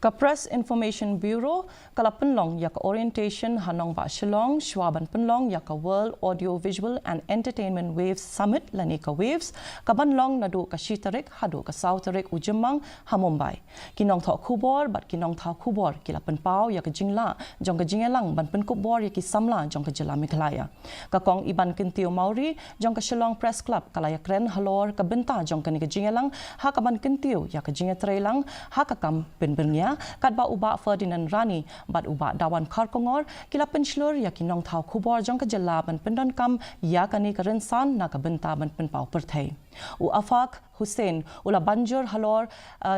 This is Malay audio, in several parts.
Ka Press Information Bureau kala penlong ya ka orientation hanong ba Shillong Shwa ban penlong ya ka World Audio Visual and Entertainment Waves Summit lani ka Waves ka banlong nadu ka Shitarik hadu ka Sautarik ujemang ha Mumbai ki Nongthoh Khubor bat ki Nongthoh Khubor kila penpau ya ka jingla jong ka jingelang ban pen Khubor ya ki samla jong ka jela Meghalaya ka kong iban kintiu Mauri jong ka Shillong Press Club kala ya kren halor ka Bynta jong ka ni ka jingelang ha ka ban kintiu ya ka jingetrelang ha ka kam benbernya kat ba uba Ferdinand Rani bat uba dawan karkongor kila penslur ya ki Nongthoh Khubor jong ka jela ban pendon kam ya kani ka rensan na ka Bynta ban penpau perthai u afak Hussein ula banjur halor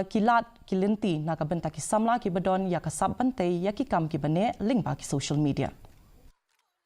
kilat kilinti na ka Bynta ki samla ki bedon ya ka sabantai ya ki kam ki bane link ba ki social media.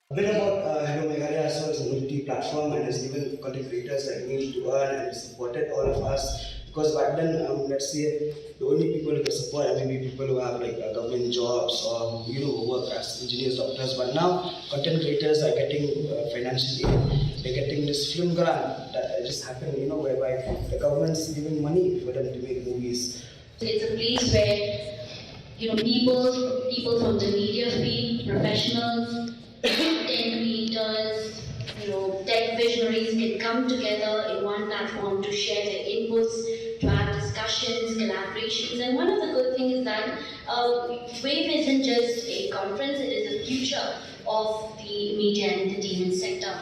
A bit about Hello Meghalaya, so it's a multi-platform and has given content creators like me to earn and supported all of us. Because back then, let's say the only people who can support are maybe people who have like government jobs or who work as engineers, doctors. But now content creators are getting financial aid. They're getting this film grant that just happened, whereby the government's giving money for them to make movies. It's a place where people from the media field, professionals, content creators, tech visionaries can come together in one platform to share their inputs, to have discussions, collaborations. And one of the good things is that WAVE isn't just a conference, it is the future of the media and entertainment sector.